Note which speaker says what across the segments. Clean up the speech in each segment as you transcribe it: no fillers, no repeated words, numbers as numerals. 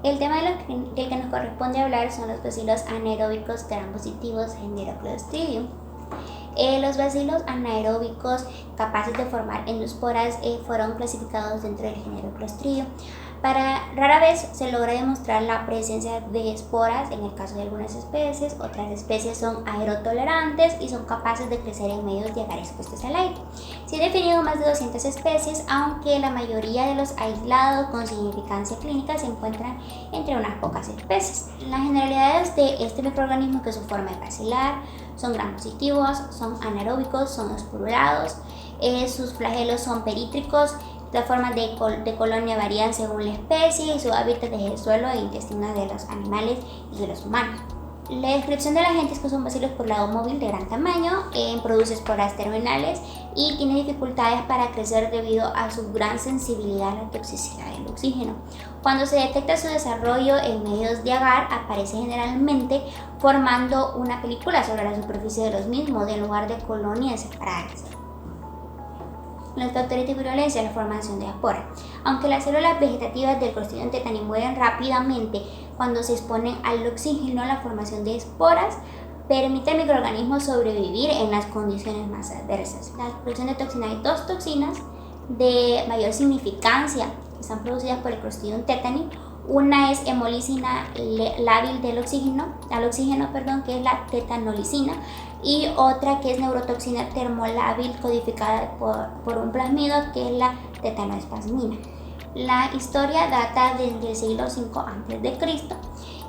Speaker 1: El tema del que nos corresponde hablar son los bacilos anaeróbicos gram-positivos Enteroclostridium. Los bacilos anaeróbicos capaces de formar endosporas fueron clasificados dentro del género Clostridium. Rara vez se logra demostrar la presencia de esporas en el caso de algunas especies. Otras especies son aerotolerantes y son capaces de crecer en medios de agar expuestos al aire. Se han definido más de 200 especies, aunque la mayoría de los aislados con significancia clínica se encuentran entre unas pocas especies. Las generalidades de este microorganismo, que su forma es bacilar, son gram positivos, son anaeróbicos, son esporulados, sus flagelos son perítricos. Las formas de colonia varían según la especie y su hábitat es el suelo e intestino de los animales y de los humanos. La descripción del agente es que son bacilos por lado móvil de gran tamaño, produce esporas terminales y tiene dificultades para crecer debido a su gran sensibilidad a la toxicidad del oxígeno. Cuando se detecta su desarrollo en medios de agar, aparece generalmente formando una película sobre la superficie de los mismos, en lugar de colonias separadas. Los factores de virulencia es la formación de esporas. Aunque las células vegetativas del Clostridium tetani mueren rápidamente cuando se exponen al oxígeno, la formación de esporas permite al microorganismo sobrevivir en las condiciones más adversas. La producción de toxinas, hay dos toxinas de mayor significancia que están producidas por el Clostridium tetani. Una es hemolicina lábil al oxígeno, que es la tetanolicina, y otra que es neurotoxina termolábil codificada por un plasmido, que es la tetanoespasmina. La historia data desde el siglo V a.C.,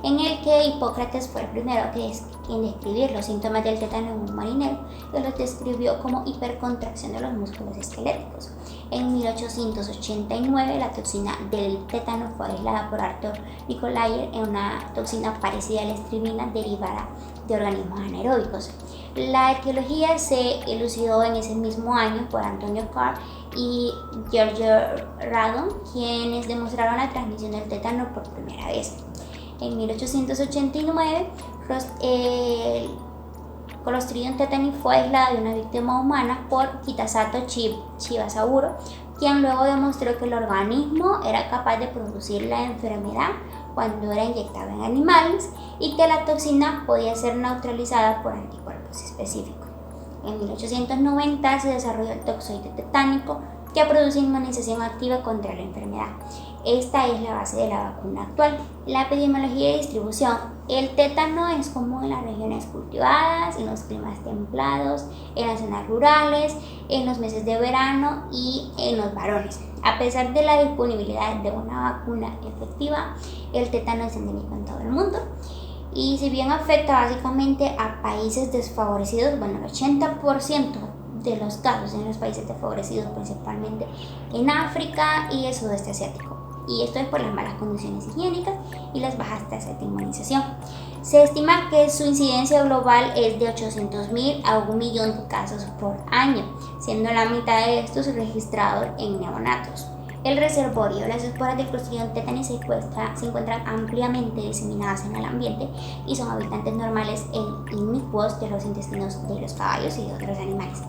Speaker 1: en el que Hipócrates fue el primero en describir los síntomas del tétano en un marinero, que los describió como hipercontracción de los músculos esqueléticos. En 1889, la toxina del tétano fue aislada por Arthur Nicolaier en una toxina parecida a la estribina derivada de organismos anaeróbicos. La etiología se elucidó en ese mismo año por Antonio Carr y George Radon, quienes demostraron la transmisión del tétano por primera vez. En 1889, el Clostridium tetani fue aislado de una víctima humana por Kitasato Shibasaburo, quien luego demostró que el organismo era capaz de producir la enfermedad cuando era inyectado en animales y que la toxina podía ser neutralizada por anticuerpos específicos. En 1890 se desarrolló el toxoide tetánico, que produce inmunización activa contra la enfermedad. Esta es la base de la vacuna actual. La epidemiología y distribución. El tétano es común en las regiones cultivadas, en los climas templados, en las zonas rurales, en los meses de verano y en los varones. A pesar de la disponibilidad de una vacuna efectiva, el tétano es endémico en todo el mundo. Y si bien afecta básicamente a países desfavorecidos, el 80% de los casos en los países desfavorecidos, principalmente en África y el sudeste asiático. Y esto es por las malas condiciones higiénicas y las bajas tasas de inmunización. Se estima que su incidencia global es de 800.000 a 1 millón de casos por año, siendo la mitad de estos registrados en neonatos. El reservorio. Las esporas del Clostridium tetani se encuentran ampliamente diseminadas en el ambiente y son habitantes normales e inicuos de los intestinos de los caballos y de otros animales.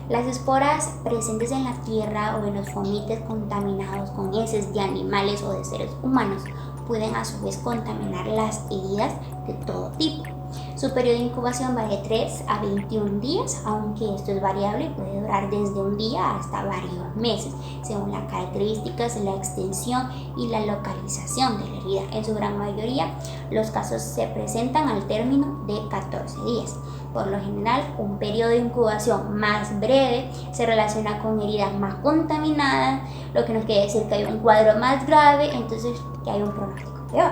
Speaker 1: Las esporas presentes en la tierra o en los fomites contaminados con heces de animales o de seres humanos pueden a su vez contaminar las heridas de todo tipo. Su periodo de incubación va de 3 a 21 días, aunque esto es variable y puede durar desde un día hasta varios meses, según las características, la extensión y la localización de la herida. En su gran mayoría, los casos se presentan al término de 14 días. Por lo general, un periodo de incubación más breve se relaciona con heridas más contaminadas, lo que nos quiere decir que hay un cuadro más grave, entonces que hay un pronóstico peor.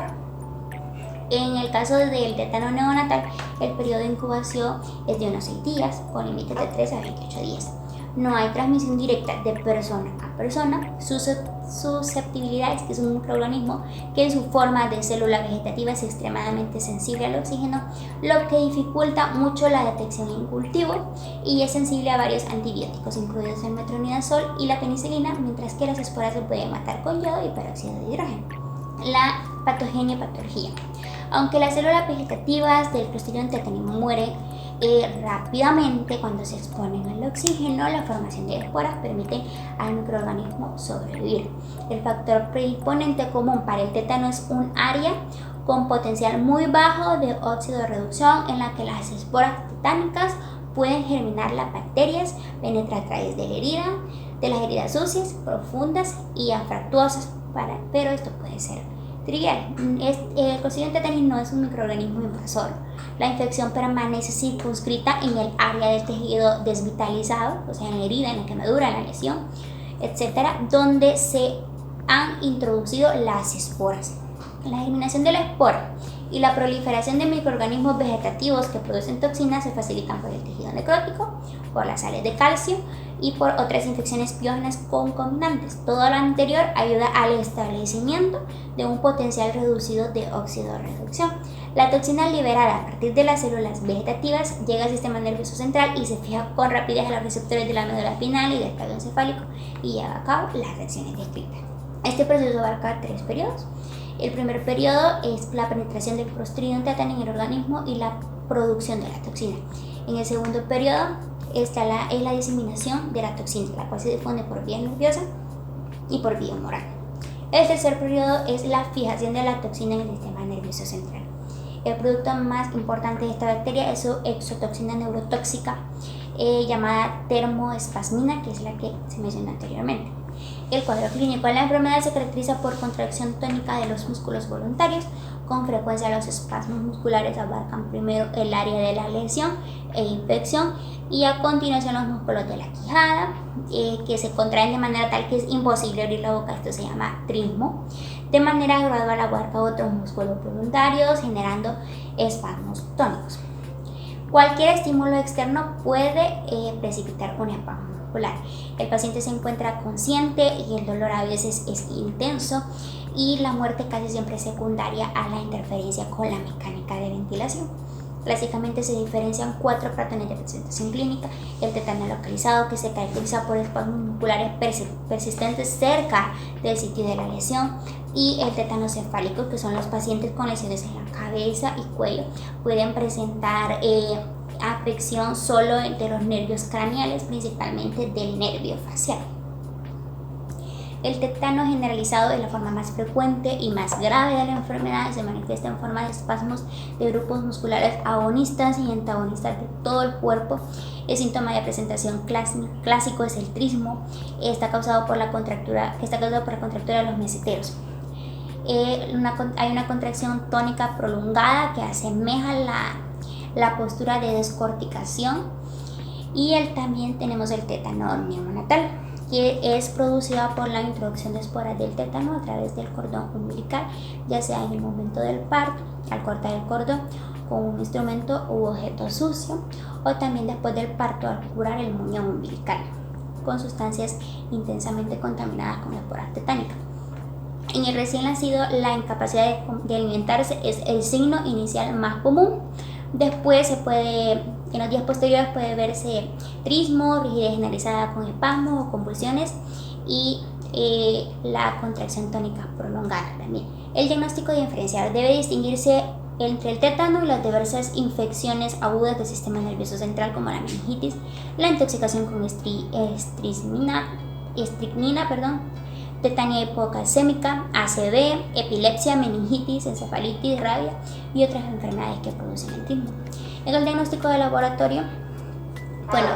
Speaker 1: En el caso del tétano neonatal, el periodo de incubación es de unos 6 días, con límites de 3 a 28 días. No hay transmisión directa de persona a persona. Susceptibilidad es que es un microorganismo que en su forma de célula vegetativa es extremadamente sensible al oxígeno, lo que dificulta mucho la detección en cultivo, y es sensible a varios antibióticos, incluidos el metronidazol y la penicilina, mientras que las esporas se pueden matar con yodo y peróxido de hidrógeno. La patogenia y patología. Aunque las células vegetativas del Clostridium tetani mueren rápidamente cuando se exponen al oxígeno. La formación de esporas permite al microorganismo sobrevivir. El factor predisponente común para el tétano es un área con potencial muy bajo de óxido de reducción en la que las esporas tetánicas pueden germinar las bacterias, penetrar a través de las heridas sucias, profundas y anfractuosas, pero esto puede ser trivial. El Clostridium tetani no es un microorganismo invasor. La infección permanece circunscrita en el área del tejido desvitalizado, o sea, en la herida, en la quemadura, en la lesión, etcétera, donde se han introducido las esporas. La germinación de la espora y la proliferación de microorganismos vegetativos que producen toxinas se facilitan por el tejido necrótico, por las sales de calcio y por otras infecciones biógenas concomitantes. Todo lo anterior ayuda al establecimiento de un potencial reducido de óxido de reducción. La toxina liberada a partir de las células vegetativas llega al sistema nervioso central y se fija con rapidez a los receptores de la médula espinal y del tallo encefálico y lleva a cabo las reacciones descritas. Este proceso abarca 3 periodos. El primer periodo es la penetración del Clostridium tetani en el organismo y la producción de la toxina. En el segundo periodo es la diseminación de la toxina, la cual se difunde por vía nerviosa y por vía humoral. El tercer periodo es la fijación de la toxina en el sistema nervioso central. El producto más importante de esta bacteria es su exotoxina neurotóxica llamada termoespasmina, que es la que se mencionó anteriormente. El cuadro clínico de la enfermedad se caracteriza por contracción tónica de los músculos voluntarios. Con frecuencia los espasmos musculares abarcan primero el área de la lesión e infección y a continuación los músculos de la quijada, que se contraen de manera tal que es imposible abrir la boca. Esto se llama trismo. De manera gradual abarca otros músculos voluntarios, generando espasmos tónicos. Cualquier estímulo externo puede precipitar un espasmo muscular. El paciente se encuentra consciente y el dolor a veces es intenso y la muerte casi siempre es secundaria a la interferencia con la mecánica de ventilación. Clásicamente se diferencian 4 patrones de presentación clínica: el tétano localizado, que se caracteriza por espasmos musculares persistentes cerca del sitio de la lesión, y el tétano cefálico, que son los pacientes con lesiones en la cabeza y cuello. Pueden presentar afección solo de los nervios craneales, principalmente del nervio facial. El tétano generalizado es la forma más frecuente y más grave de la enfermedad. Se manifiesta en forma de espasmos de grupos musculares agonistas y antagonistas de todo el cuerpo. El síntoma de presentación clásico es el trismo. Está causado por la contractura de los mesenteros. Hay una contracción tónica prolongada que asemeja la postura de descorticación. Y también tenemos el tétano neonatal, que es producida por la introducción de esporas del tétano a través del cordón umbilical, ya sea en el momento del parto, al cortar el cordón con un instrumento u objeto sucio, o también después del parto al curar el muñón umbilical con sustancias intensamente contaminadas con esporas tetánicas. En el recién nacido, la incapacidad de alimentarse es el signo inicial más común. Después en los días posteriores puede verse trismo, rigidez generalizada con espasmos o convulsiones y la contracción tónica prolongada también. El diagnóstico diferencial debe distinguirse entre el tétano y las diversas infecciones agudas del sistema nervioso central, como la meningitis, la intoxicación con estricnina, tetania hipocalcémica, ACV, epilepsia, meningitis, encefalitis, rabia y otras enfermedades que producen el trismo. En el diagnóstico de laboratorio,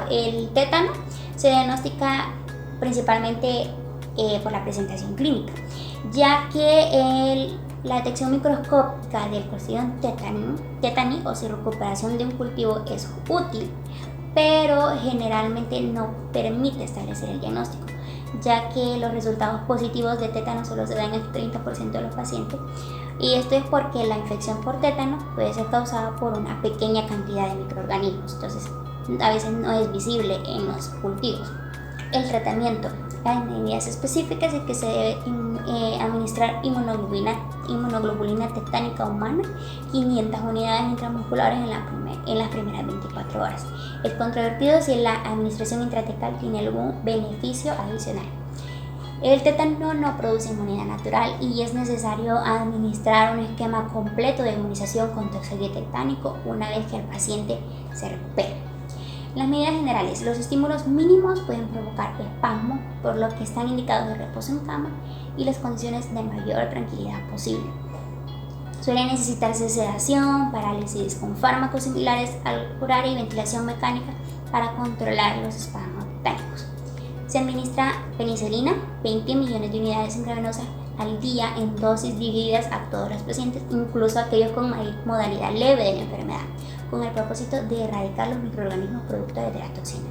Speaker 1: el tétano se diagnostica principalmente por la presentación clínica, ya que la detección microscópica del Clostridium tetani o su recuperación de un cultivo es útil, pero generalmente no permite establecer el diagnóstico, ya que los resultados positivos de tétano solo se dan en el 30% de los pacientes, y esto es porque la infección por tétano puede ser causada por una pequeña cantidad de microorganismos, entonces a veces no es visible en los cultivos. El tratamiento: hay medidas específicas en que se debe administrar inmunoglobulina tetánica humana, 500 unidades intramusculares en las primeras 24 horas. Es controvertido si la administración intratecal tiene algún beneficio adicional. El tétano no produce inmunidad natural y es necesario administrar un esquema completo de inmunización con toxoide tetánico una vez que el paciente se recupere. Las medidas generales: los estímulos mínimos pueden provocar espasmo, por lo que están indicados de reposo en cama y las condiciones de mayor tranquilidad posible. Suele necesitarse sedación, parálisis con fármacos similares al curare y ventilación mecánica para controlar los espasmos tetánicos. Se administra penicilina, 20 millones de unidades intravenosas al día en dosis divididas a todos los pacientes, incluso aquellos con modalidad leve de la enfermedad, con el propósito de erradicar los microorganismos productores de la toxina.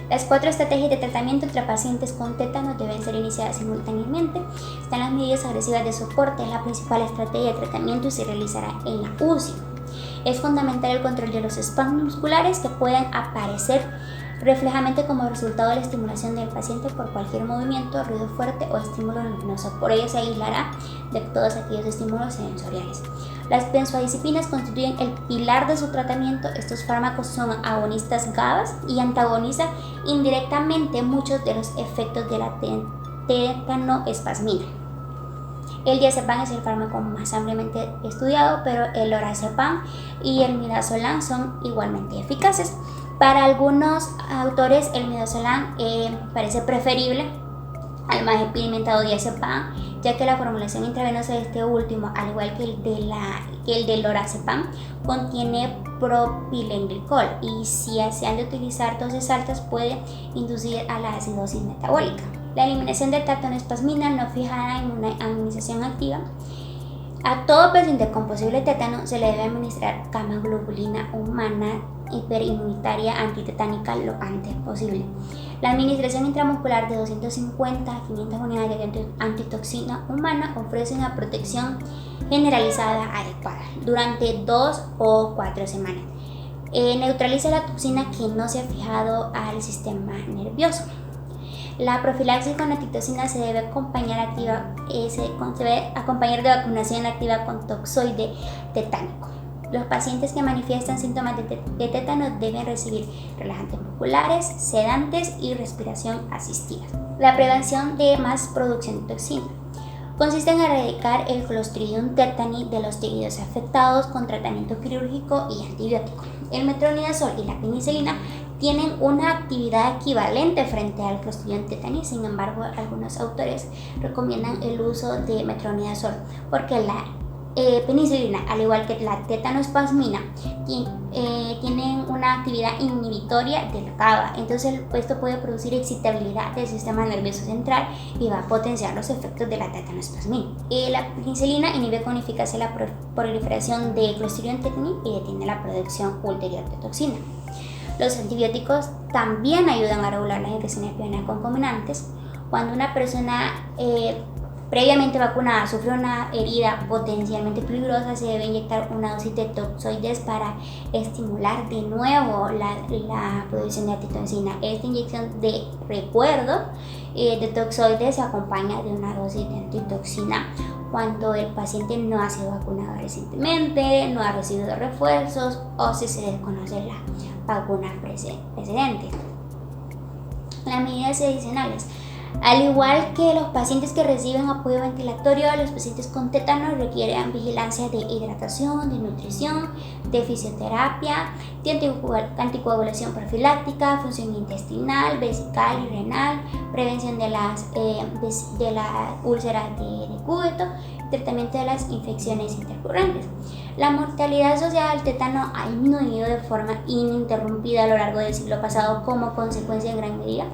Speaker 1: Las 4 estrategias de tratamiento entre pacientes con tétano deben ser iniciadas simultáneamente. Están las medidas agresivas de soporte, es la principal estrategia de tratamiento y se realizará en la UCI. Es fundamental el control de los espasmos musculares que pueden aparecer reflejamente como resultado de la estimulación del paciente por cualquier movimiento, ruido fuerte o estímulo luminoso. Por ello se aislará de todos aquellos estímulos sensoriales. Las benzodiazepinas constituyen el pilar de su tratamiento. Estos fármacos son agonistas GABA y antagonizan indirectamente muchos de los efectos de la tétanoespasmina. El diazepam es el fármaco más ampliamente estudiado, pero el lorazepam y el midazolam son igualmente eficaces. Para algunos autores el midazolam parece preferible al más experimentado diazepam, ya que la formulación intravenosa de este último, al igual que el del lorazepam, contiene propilenglicol y si se han de utilizar dosis altas puede inducir a la acidosis metabólica. La eliminación de tétanoespasmina no fijada en una inmunización activa. A todo paciente con posible tétano se le debe administrar camaglobulina humana hiperinmunitaria antitetánica lo antes posible. La administración intramuscular de 250 a 500 unidades de antitoxina humana ofrece una protección generalizada adecuada durante 2 o 4 semanas. Neutraliza la toxina que no se ha fijado al sistema nervioso. La profilaxis con antitoxina se debe acompañar de vacunación activa con toxoide tetánico. Los pacientes que manifiestan síntomas de tétano deben recibir relajantes musculares, sedantes y respiración asistida. La prevención de más producción de toxina consiste en erradicar el Clostridium tetani de los tejidos afectados con tratamiento quirúrgico y antibiótico. El metronidazol y la penicilina tienen una actividad equivalente frente al Clostridium tetani. Sin embargo, algunos autores recomiendan el uso de metronidazol porque la penicilina, al igual que la tétanoespasmina, tienen una actividad inhibitoria del GABA. Entonces esto puede producir excitabilidad del sistema nervioso central y va a potenciar los efectos de la tétanoespasmina. La penicilina inhibe con eficacia la proliferación de Clostridium tetani y detiene la producción ulterior de toxina. Los antibióticos también ayudan a regular las infecciones pulmonares concomitantes. Cuando una persona previamente vacunada sufre una herida potencialmente peligrosa, se debe inyectar una dosis de toxoides para estimular de nuevo la producción de antitoxina. Esta inyección de recuerdo de toxoides se acompaña de una dosis de antitoxina cuando el paciente no ha sido vacunado recientemente, no ha recibido refuerzos o si se desconoce la vacuna precedente. Las medidas adicionales: al igual que los pacientes que reciben apoyo ventilatorio, los pacientes con tétano requieren vigilancia de hidratación, de nutrición, de fisioterapia, de anticoagulación profiláctica, función intestinal, vesical y renal, prevención de las úlceras de cúbito, tratamiento de las infecciones intercurrentes. La mortalidad asociada al tétano ha disminuido de forma ininterrumpida a lo largo del siglo pasado como consecuencia en gran medida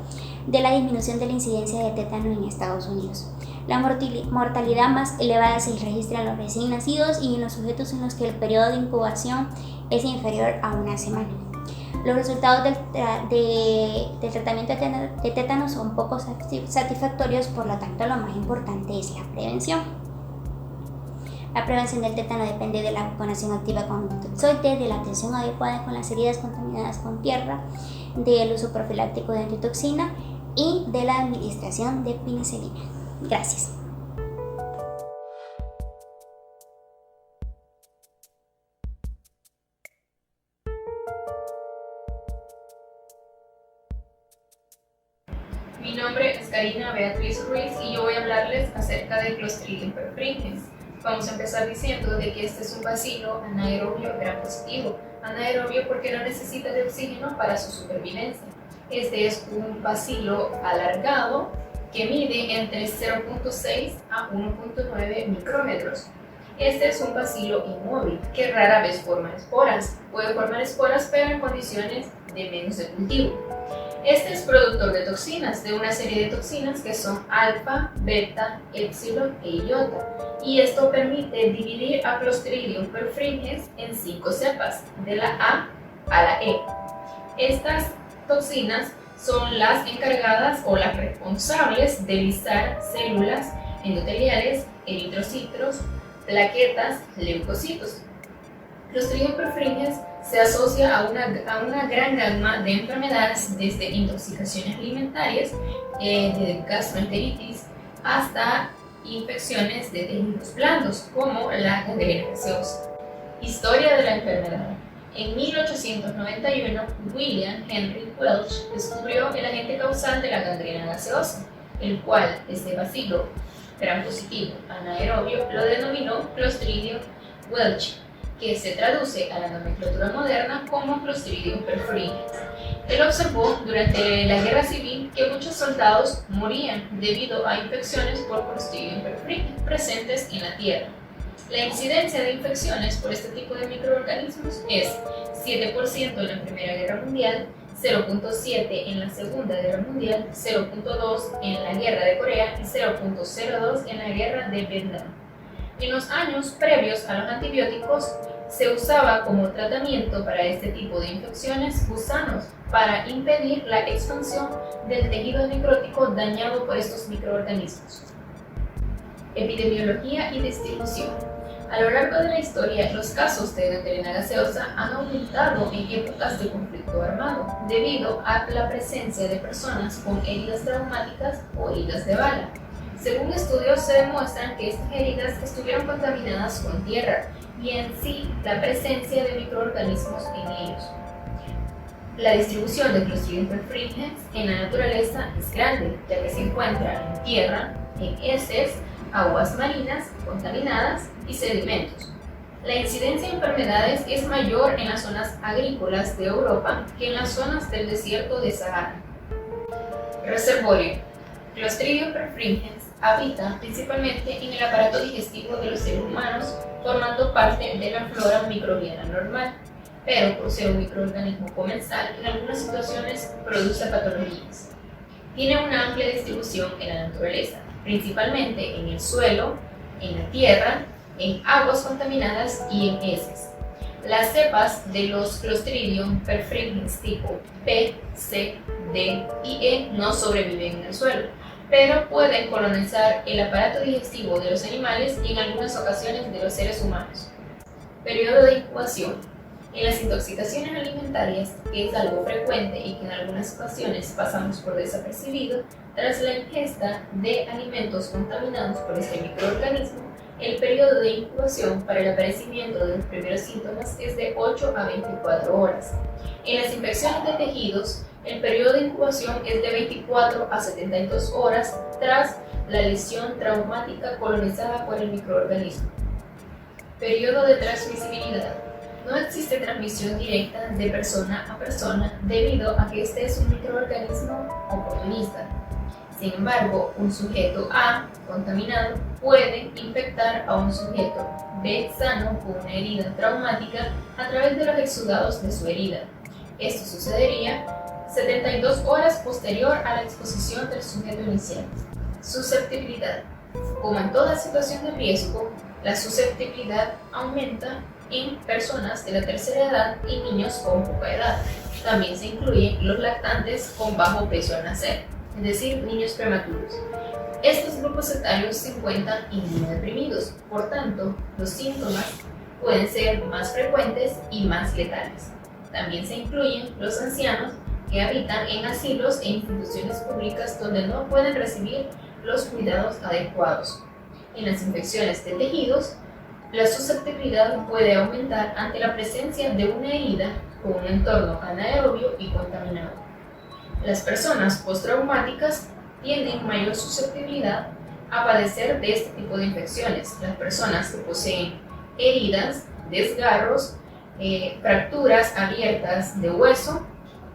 Speaker 1: de la disminución de la incidencia de tétano en Estados Unidos. La mortalidad más elevada se registra en los recién nacidos y en los sujetos en los que el periodo de incubación es inferior a una semana. Los resultados del tratamiento de tétano son poco satisfactorios, por lo tanto lo más importante es la prevención. La prevención del tétano depende de la vacunación activa con toxoides, de la atención adecuada con las heridas contaminadas con tierra, del uso profiláctico de antitoxina y de la administración de penicilina. Gracias.
Speaker 2: Mi nombre es Karina Beatriz Ruiz y yo voy a hablarles acerca de Clostridium perfringens. Vamos a empezar diciendo de que este es un bacilo anaerobio gram positivo. Anaerobio porque no necesita de oxígeno para su supervivencia. Este es un bacilo alargado que mide entre 0.6 a 1.9 micrómetros. Este es un bacilo inmóvil que rara vez forma esporas. Puede formar esporas pero en condiciones de medios de cultivo. Este es productor de toxinas, de una serie de toxinas que son alfa, beta, epsilon e iota. Y esto permite dividir a Clostridium perfringens en 5 cepas, de la A a la E. Estas toxinas son las encargadas o las responsables de lisar células endoteliales, eritrocitos, plaquetas, leucocitos. Clostridium perfringens se asocia a una gran gama de enfermedades, desde intoxicaciones alimentarias, de gastroenteritis, hasta infecciones de tejidos blandos, como la gangrena gaseosa. Historia de la enfermedad. En 1891, William Henry Welch descubrió el agente causal de la gangrena gaseosa, el cual, este bacilo gram positivo anaerobio, lo denominó Clostridium welchi, que se traduce a la nomenclatura moderna como Clostridium perfringens. Él observó durante la guerra civil que muchos soldados morían debido a infecciones por Clostridium perfringens presentes en la tierra. La incidencia de infecciones por este tipo de microorganismos es 7% en la Primera Guerra Mundial, 0.7 en la Segunda Guerra Mundial, 0.2 en la Guerra de Corea y 0.02 en la Guerra de Vietnam. En los años previos a los antibióticos, se usaba como tratamiento para este tipo de infecciones gusanos para impedir la expansión del tejido necrótico dañado por estos microorganismos. Epidemiología y distribución. A lo largo de la historia, los casos de gangrena gaseosa han aumentado en épocas de conflicto armado, debido a la presencia de personas con heridas traumáticas o heridas de bala. Según estudios, se demuestran que estas heridas estuvieron contaminadas con tierra y en sí la presencia de microorganismos en ellos. La distribución de Clostridium perfringens en la naturaleza es grande, ya que se encuentra en tierra, en heces, aguas marinas contaminadas y sedimentos. La incidencia de enfermedades es mayor en las zonas agrícolas de Europa que en las zonas del desierto de Sahara. Reservorio. Clostridium perfringens habita principalmente en el aparato digestivo de los seres humanos, formando parte de la flora microbiana normal, pero por ser un microorganismo comensal, en algunas situaciones produce patologías. Tiene una amplia distribución en la naturaleza, principalmente en el suelo, en la tierra, en aguas contaminadas y en heces. Las cepas de los Clostridium perfringens tipo B, C, D y E no sobreviven en el suelo, pero pueden colonizar el aparato digestivo de los animales y en algunas ocasiones de los seres humanos. Periodo de incubación. En las intoxicaciones alimentarias, que es algo frecuente y que en algunas ocasiones pasamos por desapercibido, tras la ingesta de alimentos contaminados por este microorganismo, el periodo de incubación para el aparecimiento de los primeros síntomas es de 8 a 24 horas. En las infecciones de tejidos, el periodo de incubación es de 24 a 72 horas tras la lesión traumática colonizada por el microorganismo. Periodo de transmisibilidad. No existe transmisión directa de persona a persona debido a que este es un microorganismo oportunista. Sin embargo, un sujeto A contaminado puede infectar a un sujeto B sano con una herida traumática a través de los exudados de su herida. Esto sucedería 72 horas posterior a la exposición del sujeto inicial. Susceptibilidad. Como en toda situación de riesgo, la susceptibilidad aumenta en personas de la tercera edad y niños con poca edad. También se incluyen los lactantes con bajo peso al nacer, es decir, niños prematuros. Estos grupos etarios se encuentran inmunodeprimidos, por tanto, los síntomas pueden ser más frecuentes y más letales. También se incluyen los ancianos que habitan en asilos e instituciones públicas donde no pueden recibir los cuidados adecuados. En las infecciones de tejidos, la susceptibilidad puede aumentar ante la presencia de una herida con un entorno anaerobio y contaminado. Las personas postraumáticas tienen mayor susceptibilidad a padecer de este tipo de infecciones. Las personas que poseen heridas, desgarros, fracturas abiertas de hueso,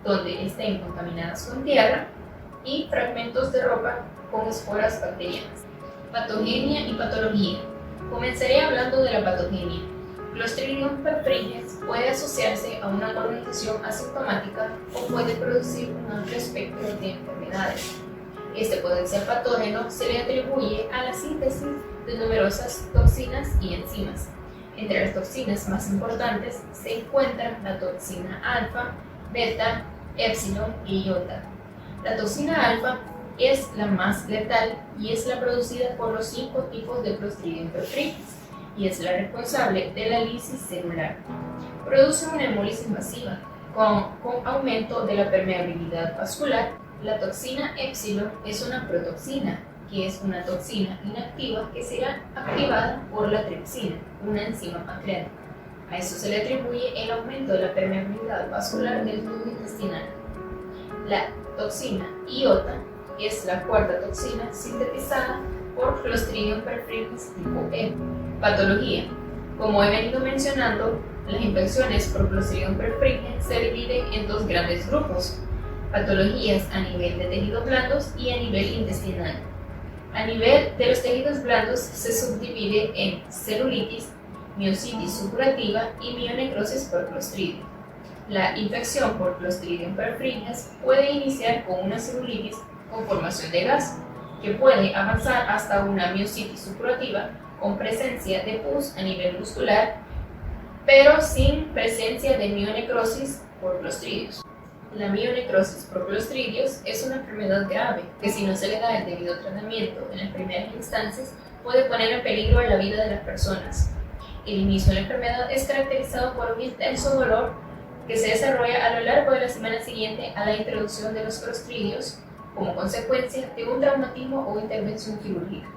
Speaker 2: donde estén contaminadas con tierra, y fragmentos de ropa con esporas bacterianas. Patogenia y patología. Comenzaré hablando de la patogenia. Clostridium perfringens puede asociarse a una colonización asintomática o puede producir un amplio espectro de enfermedades. Este potencial patógeno se le atribuye a la síntesis de numerosas toxinas y enzimas. Entre las toxinas más importantes se encuentran la toxina alfa, beta, epsilon y iota. La toxina alfa es la más letal y es la producida por los 5 tipos de Clostridium perfringens y es la responsable de la lisis celular. Produce una hemólisis masiva con aumento de la permeabilidad vascular. La toxina epsilon es una protoxina, que es una toxina inactiva que será activada por la tripsina, una enzima pancreática. A eso se le atribuye el aumento de la permeabilidad vascular del tubo intestinal. La toxina iota es la cuarta toxina sintetizada por Clostridium perfringens tipo E. Patología. Como he venido mencionando, las infecciones por Clostridium perfringens se dividen en dos grandes grupos: patologías a nivel de tejidos blandos y a nivel intestinal. A nivel de los tejidos blandos se subdivide en celulitis, miositis supurativa y mionecrosis por Clostridium. La infección por Clostridium perfringens puede iniciar con una celulitis con formación de gas, que puede avanzar hasta una miositis supurativa con presencia de pus a nivel muscular, pero sin presencia de mionecrosis por Clostridios. La mionecrosis por Clostridios es una enfermedad grave que, si no se le da el debido tratamiento en las primeras instancias, puede poner en peligro la vida de las personas. El inicio de la enfermedad es caracterizado por un intenso dolor que se desarrolla a lo largo de la semana siguiente a la introducción de los Clostridios como consecuencia de un traumatismo o intervención quirúrgica.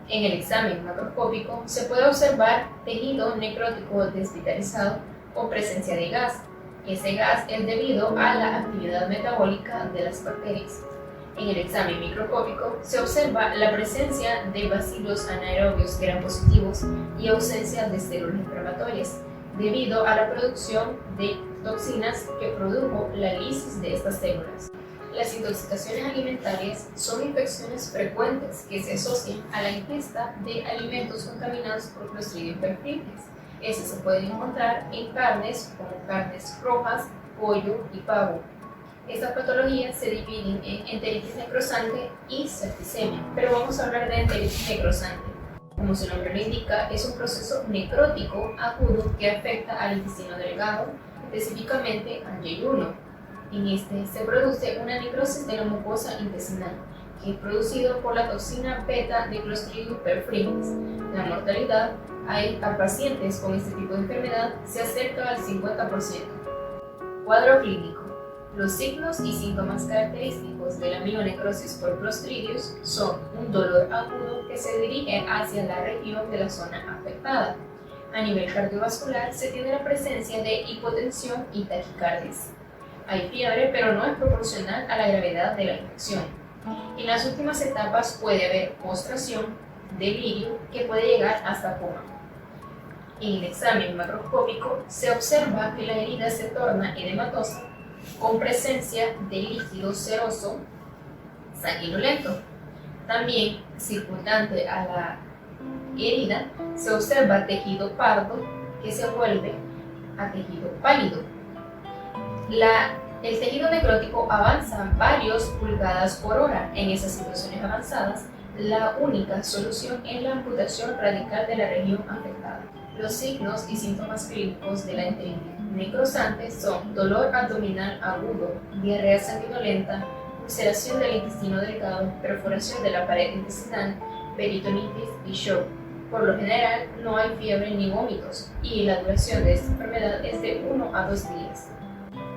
Speaker 2: En el examen macroscópico se puede observar tejido necrótico desvitalizado con presencia de gas. Ese gas es debido a la actividad metabólica de las bacterias. En el examen microscópico se observa la presencia de bacilos anaerobios gram positivos y ausencia de células inflamatorias, debido a la producción de toxinas que produjo la lisis de estas células. Las intoxicaciones alimentarias son infecciones frecuentes que se asocian a la ingesta de alimentos contaminados por Clostridium perfringens. Estas se pueden encontrar en carnes como carnes rojas, pollo y pavo. Estas patologías se dividen en enteritis necrosante y septicemia, pero vamos a hablar de enteritis necrosante. Como su nombre lo indica, es un proceso necrótico agudo que afecta al intestino delgado, específicamente al yeyuno. En este se produce una necrosis de la mucosa intestinal, que es producido por la toxina beta de Clostridium perfringens. La mortalidad a pacientes con este tipo de enfermedad se acerca al 50%. Cuadro clínico. Los signos y síntomas característicos de la mionecrosis por Clostridios son un dolor agudo que se dirige hacia la región de la zona afectada. A nivel cardiovascular se tiene la presencia de hipotensión y taquicardias. Hay fiebre, pero no es proporcional a la gravedad de la infección. En las últimas etapas puede haber postración, delirio, que puede llegar hasta coma. En el examen macroscópico se observa que la herida se torna edematosa con presencia de líquido seroso sanguinolento. También, circundante a la herida, se observa tejido pardo que se vuelve a tejido pálido. El tejido necrótico avanza varios pulgadas por hora. En esas situaciones avanzadas, la única solución es la amputación radical de la región afectada. Los signos y síntomas clínicos de la enteritis necrosante son dolor abdominal agudo, diarrea sanguinolenta, ulceración del intestino delgado, perforación de la pared intestinal, peritonitis y shock. Por lo general, no hay fiebre ni vómitos y la duración de esta enfermedad es de 1 a 2 días.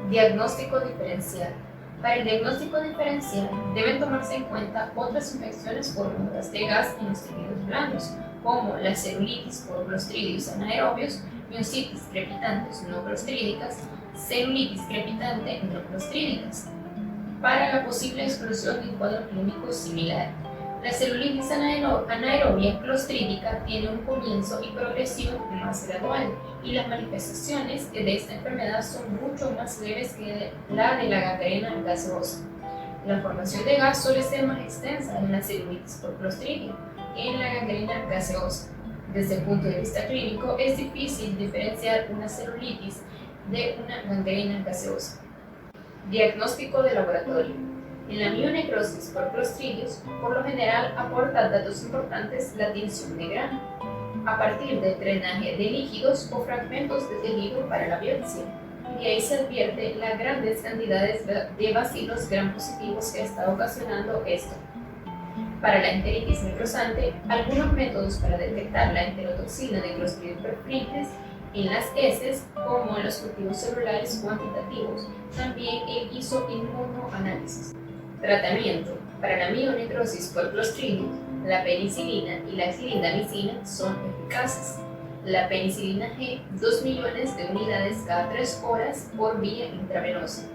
Speaker 2: Diagnóstico diferencial. Para el diagnóstico diferencial deben tomarse en cuenta otras infecciones por ondas de gas en los tejidos blandos, como la celulitis por Clostridios anaerobios, miositis crepitantes no clostrídicas, celulitis crepitante no clostrídicas. para la posible exclusión de un cuadro clínico similar. La celulitis anaerobia clostrídica tiene un comienzo y progresión más gradual, y las manifestaciones de esta enfermedad son mucho más leves que la de la gangrena gaseosa. La formación de gas suele ser más extensa en la celulitis por clostridio que en la gangrena gaseosa. Desde el punto de vista clínico, es difícil diferenciar una celulitis de una gangrena gaseosa. Diagnóstico de laboratorio. En la mionecrosis por clostridios, por lo general aporta datos importantes la tinción de grano, a partir del drenaje de líquidos o fragmentos de tejido para la biopsia. Y ahí se advierte las grandes cantidades de bacilos gram positivos que está ocasionando esto. Para la enteritis necrosante, algunos métodos para detectar la enterotoxina de Clostridium perfringens en las heces, como en los cultivos celulares cuantitativos, también el isoinmunoanálisis. Tratamiento. Para la mionecrosis por Clostridium, la penicilina y la clindamicina son eficaces. La penicilina G, 2 millones de unidades cada 3 horas por vía intravenosa.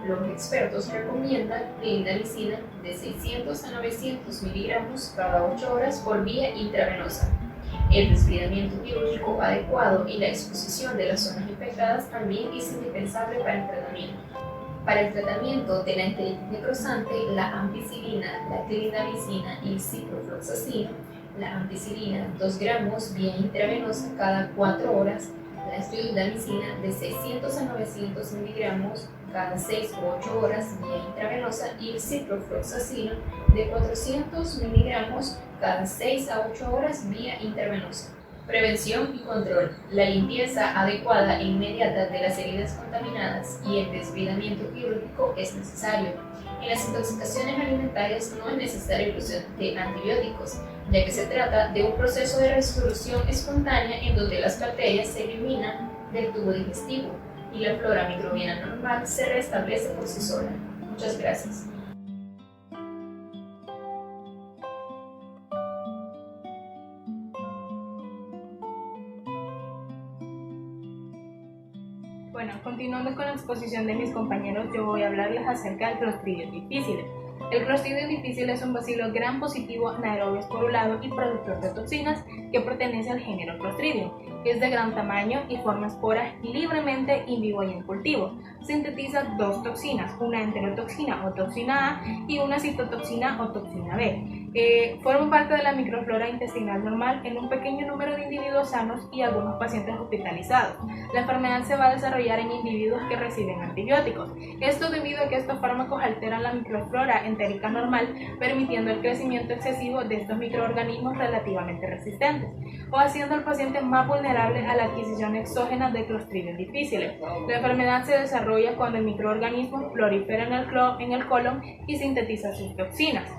Speaker 2: Los expertos recomiendan clindamicina de 600 a 900 miligramos cada 8 horas por vía intravenosa. El desbridamiento quirúrgico adecuado y la exposición de las zonas infectadas también es indispensable para el tratamiento. Para el tratamiento de la enteritis necrosante, la ampicilina, la clindamicina y ciprofloxacino, la ampicilina 2 gramos vía intravenosa cada 4 horas, la clindamicina de 600 a 900 miligramos cada 6 u 8 horas vía intravenosa y el ciprofloxacino de 400 miligramos cada 6 a 8 horas vía intravenosa. Prevención y control. La limpieza adecuada e inmediata de las heridas contaminadas y el desbridamiento quirúrgico es necesario. En las intoxicaciones alimentarias no es necesaria el uso de antibióticos, ya que se trata de un proceso de resolución espontánea en donde las bacterias se eliminan del tubo digestivo y la flora microbiana normal se restablece por sí sola. Muchas gracias.
Speaker 3: Bueno, continuando con la exposición de mis compañeros, yo voy a hablarles acerca del Clostridium difficile. El Clostridium difficile es un bacilo gram positivo anaerobio esporulado y productor de toxinas que pertenece al género Clostridium. Es de gran tamaño y forma esporas libremente in vivo y en cultivo. Sintetiza 2 toxinas, una enterotoxina o toxina A y una citotoxina o toxina B. Forma parte de la microflora intestinal normal en un pequeño número de individuos sanos y algunos pacientes hospitalizados. La enfermedad se va a desarrollar en individuos que reciben antibióticos. Esto debido a que estos fármacos alteran la microflora entérica normal, permitiendo el crecimiento excesivo de estos microorganismos relativamente resistentes, o haciendo al paciente más vulnerable a la adquisición exógena de Clostridium difficile. La enfermedad se desarrolla cuando el microorganismo prolifera en el colon y sintetiza sus toxinas.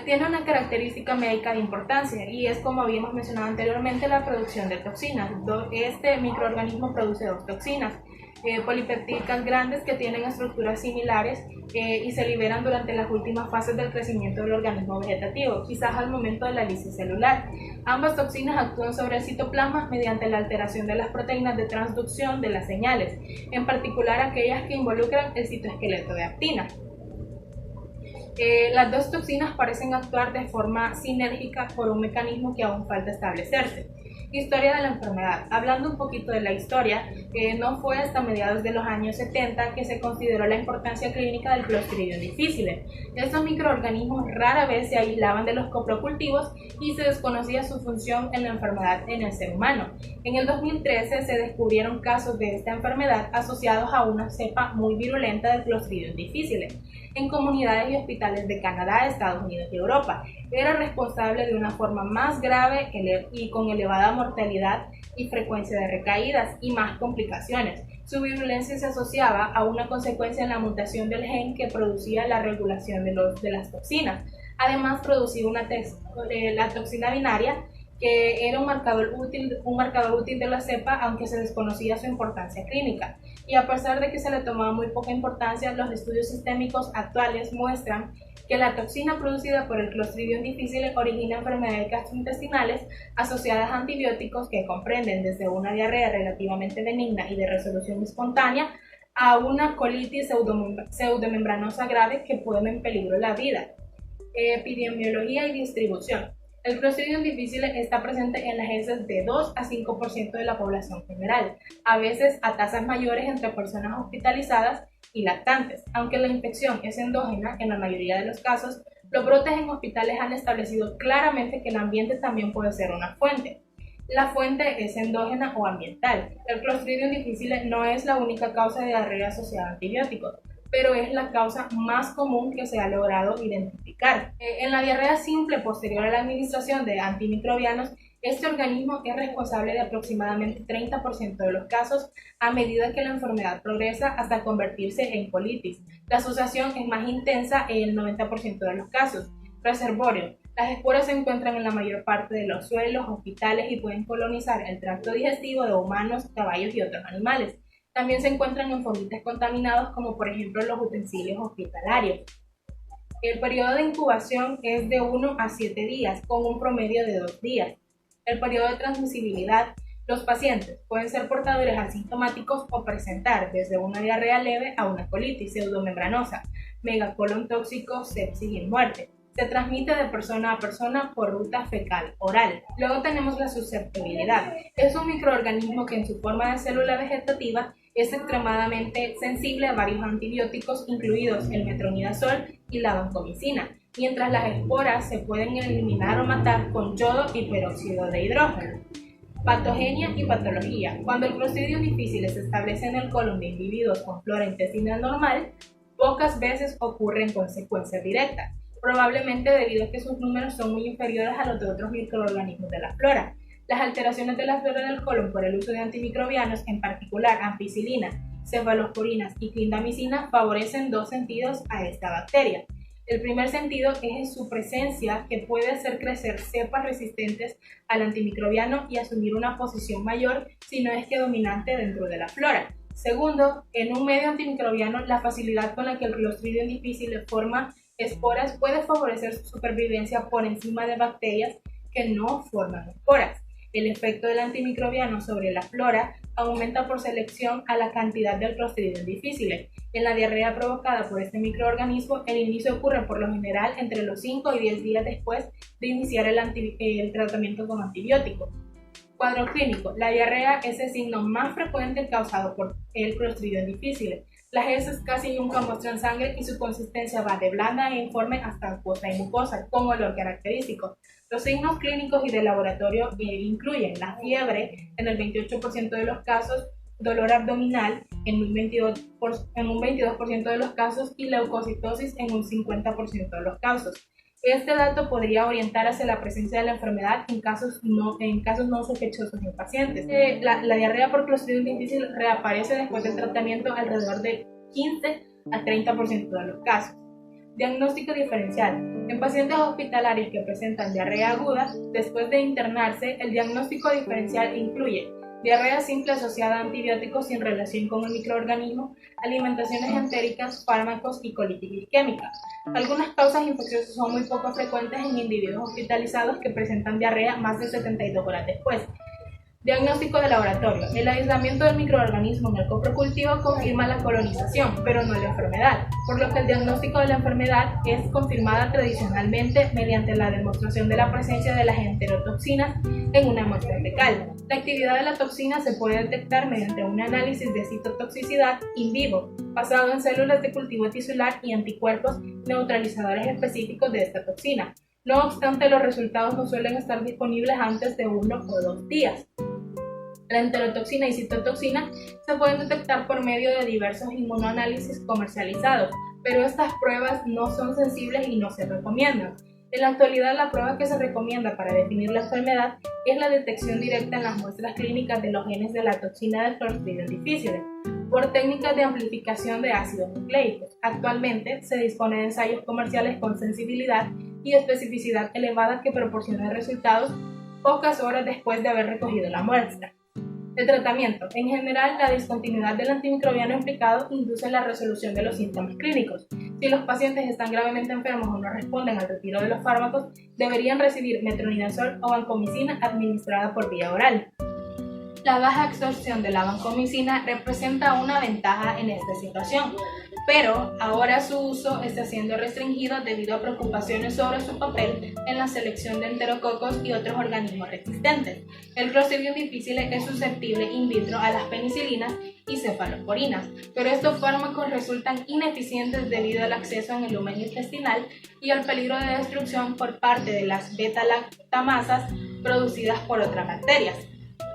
Speaker 3: Tiene una característica médica de importancia y es, como habíamos mencionado anteriormente, la producción de toxinas. Este microorganismo produce 2 toxinas polipeptídicas grandes que tienen estructuras similares y se liberan durante las últimas fases del crecimiento del organismo vegetativo, quizás al momento de la lisis celular. Ambas toxinas actúan sobre el citoplasma mediante la alteración de las proteínas de transducción de las señales, en particular aquellas que involucran el citoesqueleto de actina. Las 2 toxinas parecen actuar de forma sinérgica por un mecanismo que aún falta establecerse. Historia de la enfermedad. Hablando un poquito de la historia, no fue hasta mediados de los años 70 que se consideró la importancia clínica del Clostridium difficile. Estos microorganismos rara vez se aislaban de los coprocultivos y se desconocía su función en la enfermedad en el ser humano. En el 2013 se descubrieron casos de esta enfermedad asociados a una cepa muy virulenta del Clostridium difficile en comunidades y hospitales de Canadá, Estados Unidos y Europa. Era responsable de una forma más grave y con elevada mortalidad y frecuencia de recaídas y más complicaciones. Su virulencia se asociaba a una consecuencia en la mutación del gen que producía la regulación de las toxinas. Además, producía la toxina binaria, que era un marcador útil de la cepa, aunque se desconocía su importancia clínica. Y a pesar de que se le tomaba muy poca importancia, los estudios sistémicos actuales muestran que la toxina producida por el Clostridium difficile origina enfermedades gastrointestinales asociadas a antibióticos que comprenden desde una diarrea relativamente benigna y de resolución espontánea a una colitis pseudomembranosa grave que pone en peligro la vida. Epidemiología y distribución. El Clostridium difficile está presente en las heces de 2 a 5% de la población general, a veces a tasas mayores entre personas hospitalizadas y lactantes. Aunque la infección es endógena en la mayoría de los casos, los brotes en hospitales han establecido claramente que el ambiente también puede ser una fuente. La fuente es endógena o ambiental. El Clostridium difficile no es la única causa de diarrea asociada a antibióticos, pero es la causa más común que se ha logrado identificar. En la diarrea simple posterior a la administración de antimicrobianos, este organismo es responsable de aproximadamente 30% de los casos a medida que la enfermedad progresa hasta convertirse en colitis. La asociación es más intensa en el 90% de los casos. Reservorio. Las esporas se encuentran en la mayor parte de los suelos, hospitales y pueden colonizar el tracto digestivo de humanos, caballos y otros animales. También se encuentran en fondites contaminados como por ejemplo los utensilios hospitalarios. El periodo de incubación es de 1 a 7 días, con un promedio de 2 días. El periodo de transmisibilidad. Los pacientes pueden ser portadores asintomáticos o presentar desde una diarrea leve a una colitis pseudomembranosa, megacolon tóxico, sepsis y muerte. Se transmite de persona a persona por ruta fecal oral. Luego tenemos la susceptibilidad. Es un microorganismo que en su forma de célula vegetativa es extremadamente sensible a varios antibióticos, incluidos el metronidazol y la vancomicina, mientras las esporas se pueden eliminar o matar con yodo y peróxido de hidrógeno. Patogenia y patología. Cuando el Clostridium difficile se establece en el colon de individuos con flora intestinal normal, pocas veces ocurre en consecuencia directa, probablemente debido a que sus números son muy inferiores a los de otros microorganismos de la flora. Las alteraciones de la flora del colon por el uso de antimicrobianos, en particular ampicilina, cefalosporinas y clindamicina, favorecen dos sentidos a esta bacteria. El primer sentido es su presencia, que puede hacer crecer cepas resistentes al antimicrobiano y asumir una posición mayor, si no es que dominante, dentro de la flora. Segundo, en un medio antimicrobiano, la facilidad con la que el Clostridium difficile forma esporas puede favorecer su supervivencia por encima de bacterias que no forman esporas. El efecto del antimicrobiano sobre la flora aumenta por selección a la cantidad del Clostridium difficile. En la diarrea provocada por este microorganismo, el inicio ocurre por lo general entre los 5 y 10 días después de iniciar el tratamiento con antibióticos. Cuadro clínico. La diarrea es el signo más frecuente causado por el Clostridium difficile. Las heces casi nunca muestran sangre y su consistencia va de blanda e informe hasta acuosa y mucosa, con olor característico. Los signos clínicos y de laboratorio incluyen la fiebre en el 28% de los casos, dolor abdominal en un 22% de los casos y leucocitosis en un 50% de los casos. Este dato podría orientar hacia la presencia de la enfermedad en casos no sospechosos en pacientes. La diarrea por Clostridium difficile reaparece después del tratamiento alrededor de 15 a 30% de los casos. Diagnóstico diferencial. En pacientes hospitalarios que presentan diarrea aguda, después de internarse, el diagnóstico diferencial incluye diarrea simple asociada a antibióticos sin relación con el microorganismo, alimentaciones entéricas, fármacos y colitis isquémica. Algunas causas infecciosas son muy poco frecuentes en individuos hospitalizados que presentan diarrea más de 72 horas después. Diagnóstico de laboratorio. El aislamiento del microorganismo en el coprocultivo confirma la colonización, pero no la enfermedad, por lo que el diagnóstico de la enfermedad es confirmada tradicionalmente mediante la demostración de la presencia de las enterotoxinas en una muestra fecal. La actividad de la toxina se puede detectar mediante un análisis de citotoxicidad in vivo, basado en células de cultivo tisular y anticuerpos neutralizadores específicos de esta toxina. No obstante, los resultados no suelen estar disponibles antes de 1 o 2 días. La enterotoxina y citotoxina se pueden detectar por medio de diversos inmunoanálisis comercializados, pero estas pruebas no son sensibles y no se recomiendan. En la actualidad, la prueba que se recomienda para definir la enfermedad es la detección directa en las muestras clínicas de los genes de la toxina del Clostridium difficile por técnicas de amplificación de ácidos nucleicos. Actualmente se dispone de ensayos comerciales con sensibilidad y especificidad elevada que proporcionan resultados pocas horas después de haber recogido la muestra. El tratamiento. En general, la discontinuidad del antimicrobiano implicado induce la resolución de los síntomas clínicos. Si los pacientes están gravemente enfermos o no responden al retiro de los fármacos, deberían recibir metronidazol o vancomicina administrada por vía oral. La baja absorción de la vancomicina representa una ventaja en esta situación, pero ahora su uso está siendo restringido debido a preocupaciones sobre su papel en la selección de enterococos y otros organismos resistentes. El Clostridium difficile es susceptible in vitro a las penicilinas y cefalosporinas, pero estos fármacos resultan ineficientes debido al acceso en el lumen intestinal y al peligro de destrucción por parte de las beta-lactamasas producidas por otras bacterias.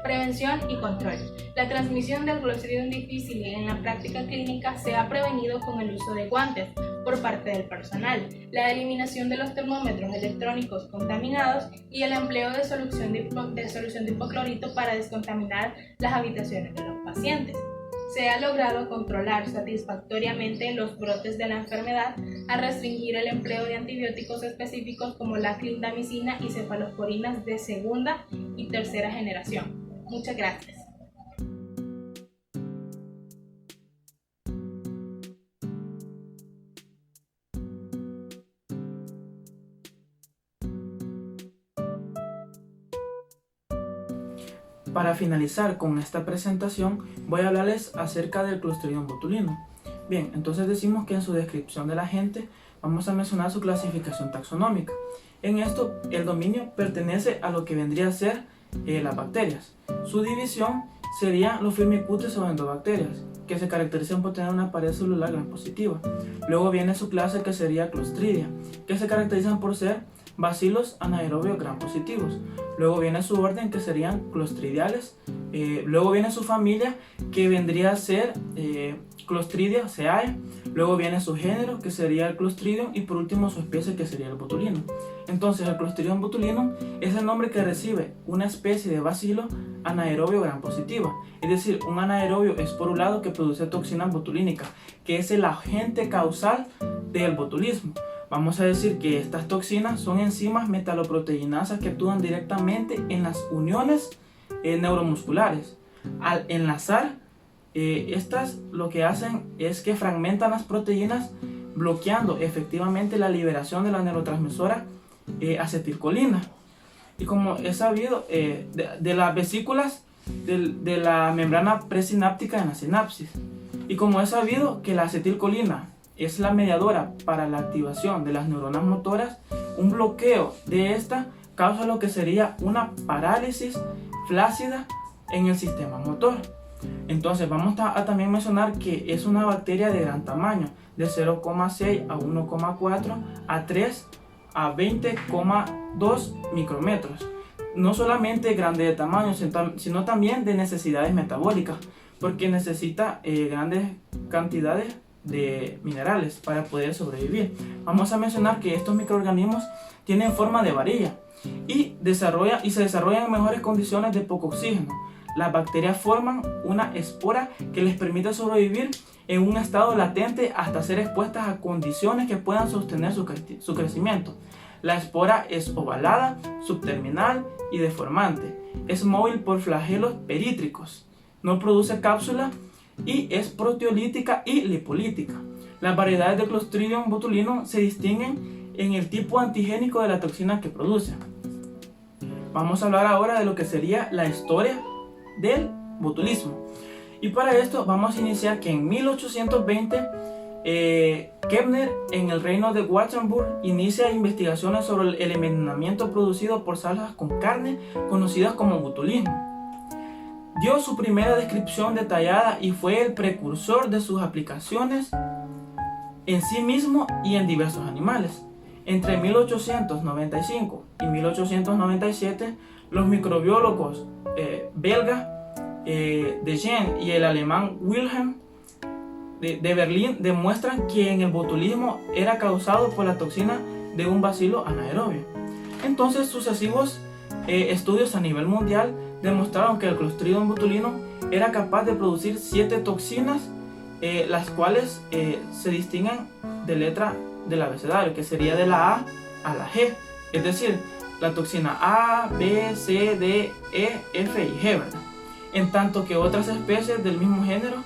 Speaker 3: Prevención y control. La transmisión del Clostridium difficile en la práctica clínica se ha prevenido con el uso de guantes por parte del personal, la eliminación de los termómetros electrónicos contaminados y el empleo de solución de hipoclorito para descontaminar las habitaciones de los pacientes. Se ha logrado controlar satisfactoriamente los brotes de la enfermedad al restringir el empleo de antibióticos específicos como la clindamicina y cefalosporinas de segunda y tercera generación. Muchas gracias.
Speaker 4: Para finalizar con esta presentación, voy a hablarles acerca del Clostridium botulinum. Bien, entonces decimos que en su descripción del agente vamos a mencionar su clasificación taxonómica. En esto, el dominio pertenece a lo que vendría a ser las bacterias. Su división serían los firmicutes o endobacterias, que se caracterizan por tener una pared celular gram positiva. Luego viene su clase, que sería Clostridia, que se caracterizan por ser bacilos anaerobios gram positivos. Luego viene su orden, que serían clostridiales. Luego viene su familia, que vendría a ser Clostridia ceae. Luego viene su género, que sería el Clostridium, y por último su especie, que sería el botulinum. Entonces el Clostridium botulinum es el nombre que recibe una especie de bacilo anaerobio gram positiva, es decir, un anaerobio esporulado que produce toxina botulínica, que es el agente causal del botulismo. Vamos a decir que estas toxinas son enzimas metaloproteinasas que actúan directamente en las uniones neuromusculares. Al enlazar, estas lo que hacen es que fragmentan las proteínas, bloqueando efectivamente la liberación de la neurotransmisora acetilcolina. Y como es sabido, de las vesículas de la membrana presináptica en la sinapsis. Y como es sabido que la acetilcolina es la mediadora para la activación de las neuronas motoras, un bloqueo de esta causa lo que sería una parálisis flácida en el sistema motor. Entonces vamos a también mencionar que es una bacteria de gran tamaño, de 0,6 a 1,4 a 3 a 20,2 micrómetros. No solamente grande de tamaño, sino también de necesidades metabólicas, porque necesita grandes cantidades de minerales para poder sobrevivir. Vamos a mencionar que estos microorganismos tienen forma de varilla y se desarrollan en mejores condiciones de poco oxígeno. Las bacterias forman una espora que les permite sobrevivir en un estado latente hasta ser expuestas a condiciones que puedan sostener su crecimiento. La espora es ovalada, subterminal y deformante. Es móvil por flagelos perítricos. No produce cápsula y es proteolítica y lipolítica. Las variedades de Clostridium botulinum se distinguen en el tipo antigénico de la toxina que produce. Vamos a hablar ahora de lo que sería la historia del botulismo. Y para esto vamos a iniciar que en 1820 Kepner, en el reino de Wattenburg, inicia investigaciones sobre el envenenamiento producido por salsas con carne conocidas como botulismo. Dio su primera descripción detallada y fue el precursor de sus aplicaciones en sí mismo y en diversos animales. Entre 1895 y 1897, los microbiólogos belga de Gen y el alemán Wilhelm de Berlín demuestran que en el botulismo era causado por la toxina de un bacilo anaerobio. Entonces, sucesivos estudios a nivel mundial demostraron que el Clostridium botulinum era capaz de producir 7 toxinas, las cuales se distinguen de letra del abecedario, que sería de la A a la G, es decir, la toxina A, B, C, D, E, F y G, ¿verdad? En tanto que otras especies del mismo género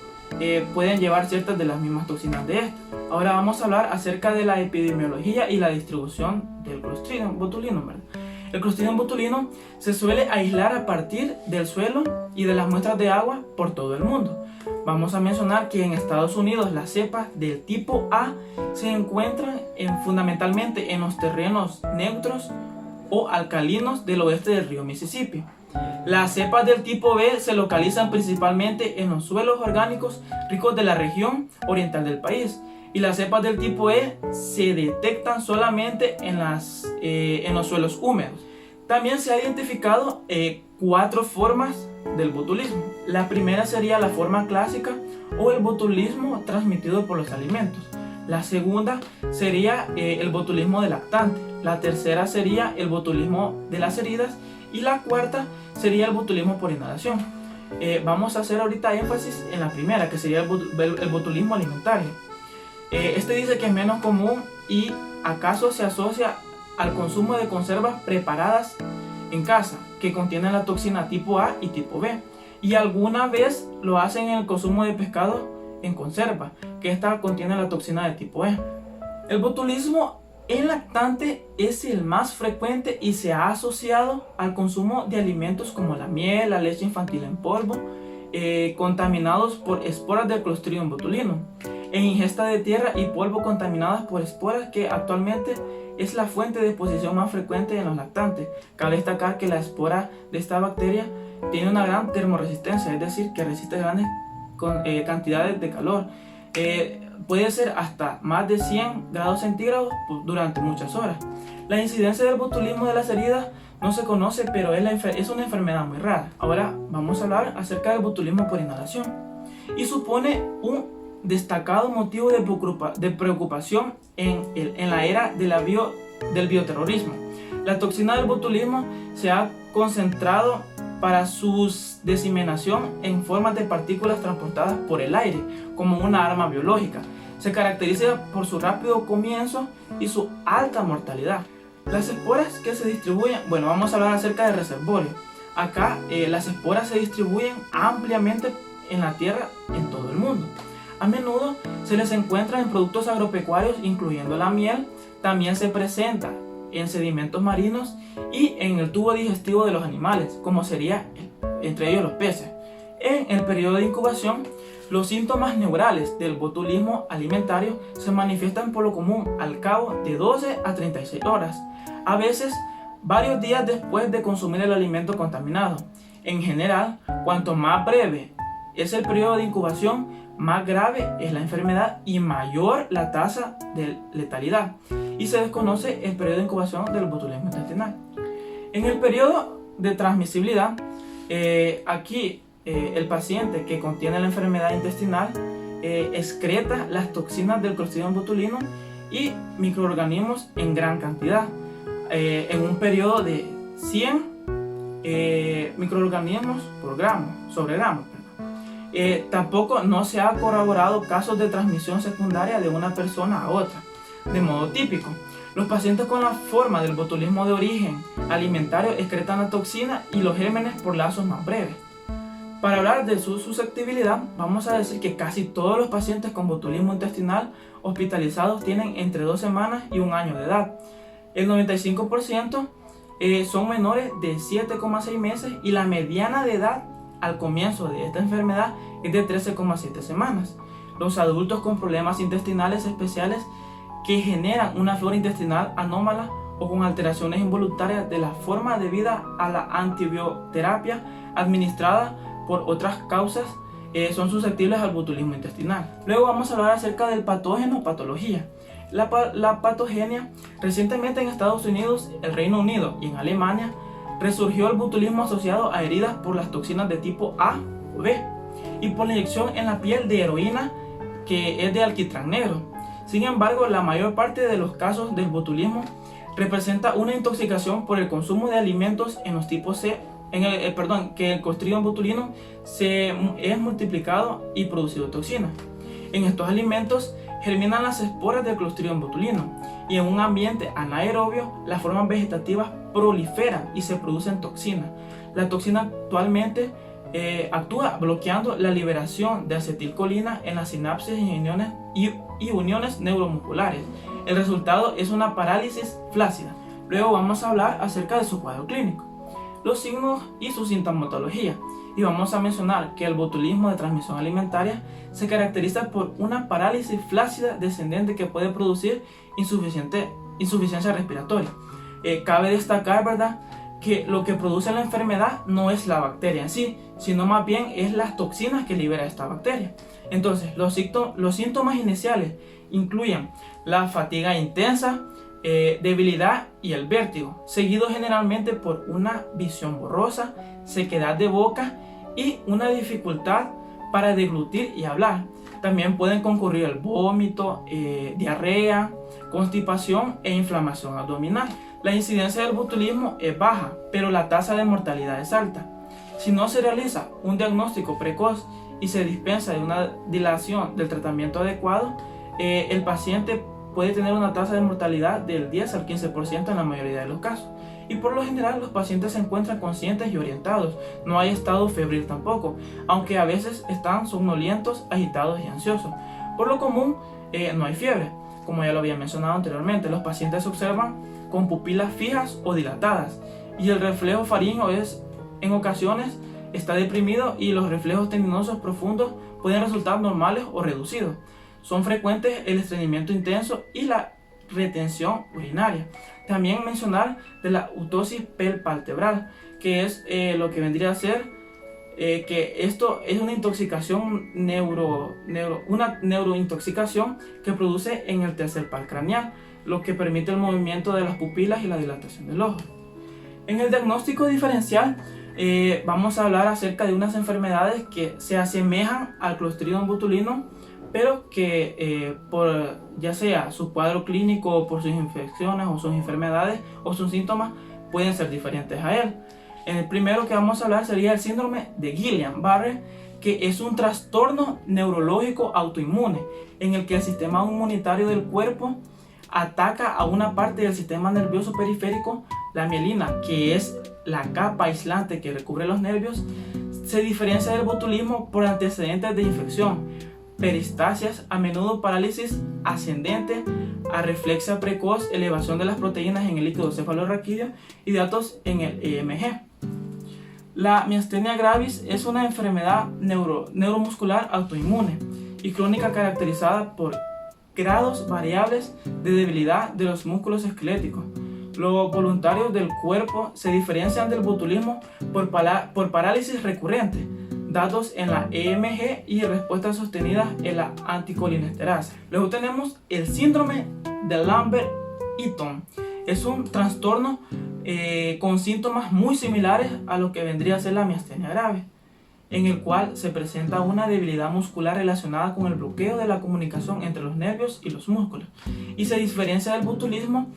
Speaker 4: pueden llevar ciertas de las mismas toxinas de esta. Ahora vamos a hablar acerca de la epidemiología y la distribución del Clostridium botulinum, ¿verdad? El Clostridium botulino se suele aislar a partir del suelo y de las muestras de agua por todo el mundo. Vamos a mencionar que en Estados Unidos las cepas del tipo A se encuentran fundamentalmente en los terrenos neutros o alcalinos del oeste del río Mississippi. Las cepas del tipo B se localizan principalmente en los suelos orgánicos ricos de la región oriental del país, y las cepas del tipo E se detectan solamente en los suelos húmedos. También se ha identificado 4 formas del botulismo. La primera sería la forma clásica o el botulismo transmitido por los alimentos. La segunda sería el botulismo del lactante. La tercera sería el botulismo de las heridas. Y la cuarta sería el botulismo por inhalación. Vamos a hacer ahorita énfasis en la primera, que sería el botulismo alimentario. Este dice que es menos común y acaso se asocia al consumo de conservas preparadas en casa que contienen la toxina tipo A y tipo B, y alguna vez lo hacen en el consumo de pescado en conserva, que esta contiene la toxina de tipo E. El botulismo en lactante es el más frecuente y se ha asociado al consumo de alimentos como la miel, la leche infantil en polvo, contaminados por esporas del Clostridium botulinum, en ingesta de tierra y polvo contaminadas por esporas, que actualmente es la fuente de exposición más frecuente en los lactantes. Cabe destacar que la espora de esta bacteria tiene una gran termoresistencia, es decir, que resiste grandes cantidades de calor. Puede ser hasta más de 100 grados centígrados durante muchas horas. La incidencia del botulismo de las heridas no se conoce, pero es una enfermedad muy rara. Ahora vamos a hablar acerca del botulismo por inhalación, y supone un destacado motivo de preocupación en la era del bioterrorismo. La toxina del botulismo se ha concentrado para su diseminación en forma de partículas transportadas por el aire como una arma biológica. Se caracteriza por su rápido comienzo y su alta mortalidad. Las esporas que se distribuyen, bueno, vamos a hablar acerca del reservorio. Acá las esporas se distribuyen ampliamente en la tierra en todo el mundo. A menudo se les encuentra en productos agropecuarios, incluyendo la miel. También se presenta en sedimentos marinos y en el tubo digestivo de los animales, como sería entre ellos los peces. En el periodo de incubación, los síntomas neurales del botulismo alimentario se manifiestan por lo común al cabo de 12 a 36 horas, a veces varios días después de consumir el alimento contaminado. En general, cuanto más breve es el periodo de incubación, más grave es la enfermedad y mayor la tasa de letalidad, y se desconoce el periodo de incubación del botulismo intestinal. En el periodo de transmisibilidad, aquí el paciente que contiene la enfermedad intestinal excreta las toxinas del Clostridium botulinum y microorganismos en gran cantidad, en un periodo de 100 microorganismos sobre gramo. Tampoco no se ha corroborado casos de transmisión secundaria de una persona a otra. De modo típico, los pacientes con la forma del botulismo de origen alimentario excretan la toxina y los gérmenes por lazos más breves. Para hablar de su susceptibilidad, vamos a decir que casi todos los pacientes con botulismo intestinal hospitalizados tienen entre 2 semanas y 1 año de edad. El 95% son menores de 7,6 meses y la mediana de edad al comienzo de esta enfermedad es de 13,7 semanas. Los adultos con problemas intestinales especiales que generan una flora intestinal anómala o con alteraciones involuntarias de la forma debida a la antibioterapia administrada por otras causas son susceptibles al botulismo intestinal. Luego vamos a hablar acerca del patógeno o patología. La patogenia, recientemente en Estados Unidos, el Reino Unido y en Alemania, resurgió el botulismo asociado a heridas por las toxinas de tipo A o B y por la inyección en la piel de heroína, que es de alquitrán negro. Sin embargo, la mayor parte de los casos del botulismo representa una intoxicación por el consumo de alimentos en los tipos C, que el Clostridium botulinum es multiplicado y producido toxina. En estos alimentos germinan las esporas del Clostridium botulinum, y en un ambiente anaerobio las formas vegetativas proliferan y se producen toxinas. La toxina actualmente actúa bloqueando la liberación de acetilcolina en las sinapsis y uniones neuromusculares. El resultado es una parálisis flácida. Luego vamos a hablar acerca de su cuadro clínico, los signos y su sintomatología. Y vamos a mencionar que el botulismo de transmisión alimentaria se caracteriza por una parálisis flácida descendente que puede producir insuficiencia respiratoria. Cabe destacar, ¿verdad?, que lo que produce la enfermedad no es la bacteria en sí, sino más bien es las toxinas que libera esta bacteria. Entonces, los síntomas iniciales incluyen la fatiga intensa, debilidad y el vértigo, seguido generalmente por una visión borrosa, sequedad de boca y una dificultad para deglutir y hablar. También pueden concurrir el vómito, diarrea, constipación e inflamación abdominal. La incidencia del botulismo es baja, pero la tasa de mortalidad es alta. Si no se realiza un diagnóstico precoz y se dispensa de una dilación del tratamiento adecuado, el paciente puede tener una tasa de mortalidad del 10 al 15% en la mayoría de los casos. Y por lo general los pacientes se encuentran conscientes y orientados, no hay estado febril tampoco, aunque a veces están somnolientos, agitados y ansiosos. Por lo común no hay fiebre, como ya lo había mencionado anteriormente. Los pacientes se observan con pupilas fijas o dilatadas y el reflejo faríngeo en ocasiones está deprimido y los reflejos tendinosos profundos pueden resultar normales o reducidos. Son frecuentes el estreñimiento intenso y la retención urinaria. También mencionar de la utosis palpebral, que es lo que vendría a ser que esto es una intoxicación una neurointoxicación que produce en el tercer par craneal, lo que permite el movimiento de las pupilas y la dilatación del ojo. En el diagnóstico diferencial vamos a hablar acerca de unas enfermedades que se asemejan al Clostridium botulinum, pero que ya sea su cuadro clínico o por sus infecciones o sus enfermedades o sus síntomas pueden ser diferentes a él. El primero que vamos a hablar sería el síndrome de Guillain-Barré, que es un trastorno neurológico autoinmune en el que el sistema inmunitario del cuerpo ataca a una parte del sistema nervioso periférico, la mielina, que es la capa aislante que recubre los nervios. Se diferencia del botulismo por antecedentes de infección, peristasias, a menudo parálisis ascendente, arreflexia precoz, elevación de las proteínas en el líquido cefalorraquídeo y datos en el EMG. La miastenia gravis es una enfermedad neuromuscular autoinmune y crónica caracterizada por grados variables de debilidad de los músculos esqueléticos. Los voluntarios del cuerpo se diferencian del botulismo por parálisis recurrente, datos en la EMG y respuestas sostenidas en la anticolinesterasa. Luego tenemos el síndrome de Lambert-Eaton. Es un trastorno con síntomas muy similares a lo que vendría a ser la miastenia grave, en el cual se presenta una debilidad muscular relacionada con el bloqueo de la comunicación entre los nervios y los músculos, y se diferencia del botulismo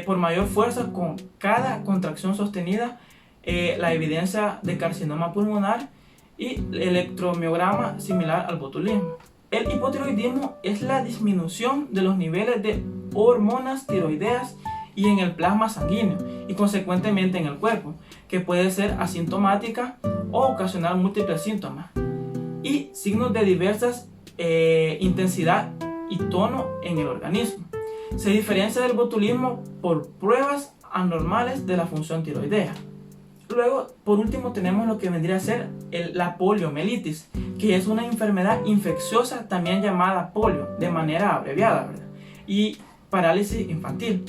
Speaker 4: por mayor fuerza con cada contracción sostenida, la evidencia de carcinoma pulmonar y el electromiograma similar al botulismo. El hipotiroidismo es la disminución de los niveles de hormonas tiroideas y en el plasma sanguíneo y consecuentemente en el cuerpo, que puede ser asintomática o ocasionar múltiples síntomas y signos de diversas intensidad y tono en el organismo. Se diferencia del botulismo por pruebas anormales de la función tiroidea. Luego, por último, tenemos lo que vendría a ser la poliomielitis, que es una enfermedad infecciosa también llamada polio, de manera abreviada, ¿verdad? Y parálisis infantil,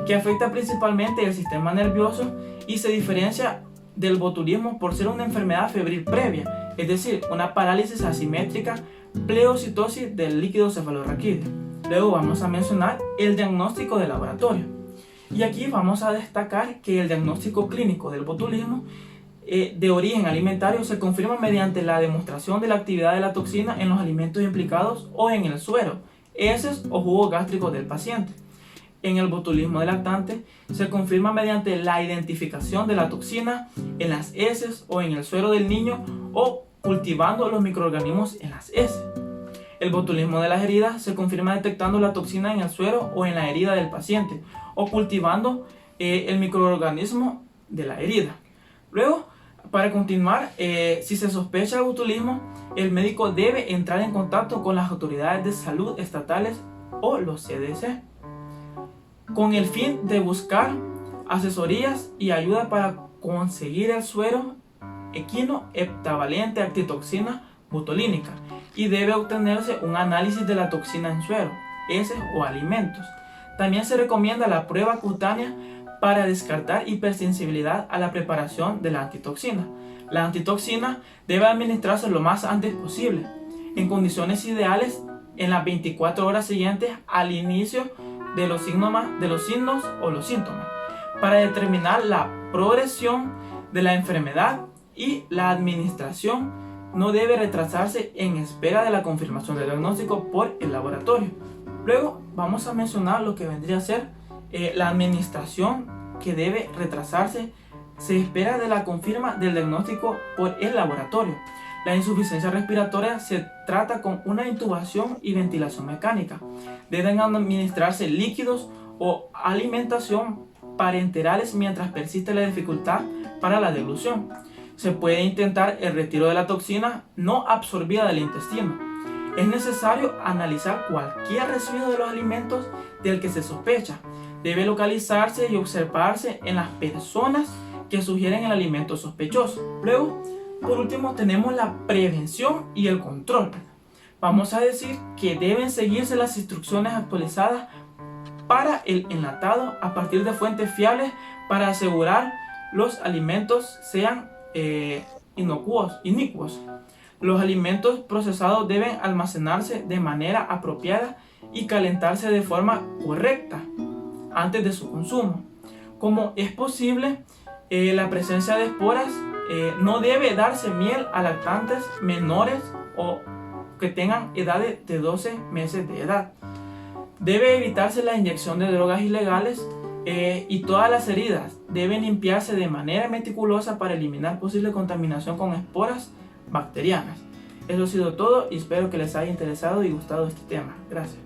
Speaker 4: que afecta principalmente el sistema nervioso y se diferencia del botulismo por ser una enfermedad febril previa, es decir, una parálisis asimétrica, pleocitosis del líquido cefalorraquídeo. Luego vamos a mencionar el diagnóstico de laboratorio. Y aquí vamos a destacar que el diagnóstico clínico del botulismo de origen alimentario se confirma mediante la demostración de la actividad de la toxina en los alimentos implicados o en el suero, heces o jugo gástrico del paciente. En el botulismo del lactante se confirma mediante la identificación de la toxina en las heces o en el suero del niño o cultivando los microorganismos en las heces. El botulismo de las heridas se confirma detectando la toxina en el suero o en la herida del paciente o cultivando el microorganismo de la herida. Luego, para continuar, si se sospecha de botulismo, el médico debe entrar en contacto con las autoridades de salud estatales o los CDC con el fin de buscar asesorías y ayuda para conseguir el suero equino heptavalente actitoxina botulínica y debe obtenerse un análisis de la toxina en suero, heces o alimentos. También se recomienda la prueba cutánea para descartar hipersensibilidad a la preparación de la antitoxina. La antitoxina debe administrarse lo más antes posible, en condiciones ideales en las 24 horas siguientes al inicio de los signos o los síntomas, para determinar la progresión de la enfermedad, y la administración no debe retrasarse en espera de la confirmación del diagnóstico por el laboratorio. Luego vamos a mencionar lo que vendría a ser la administración que debe retrasarse. Se espera de la confirma del diagnóstico por el laboratorio. La insuficiencia respiratoria se trata con una intubación y ventilación mecánica. Deben administrarse líquidos o alimentación parenterales mientras persiste la dificultad para la deglución. Se puede intentar el retiro de la toxina no absorbida del intestino. Es necesario analizar cualquier residuo de los alimentos del que se sospecha. Debe localizarse y observarse en las personas que sugieren el alimento sospechoso. Luego, por último, tenemos la prevención y el control. Vamos a decir que deben seguirse las instrucciones actualizadas para el enlatado a partir de fuentes fiables para asegurar los alimentos sean inicuos. Los alimentos procesados deben almacenarse de manera apropiada y calentarse de forma correcta antes de su consumo. Como es posible la presencia de esporas, no debe darse miel a lactantes menores o que tengan edades de 12 meses de edad. Debe evitarse la inyección de drogas ilegales y todas las heridas deben limpiarse de manera meticulosa para eliminar posible contaminación con esporas bacterianas. Eso ha sido todo y espero que les haya interesado y gustado este tema. Gracias.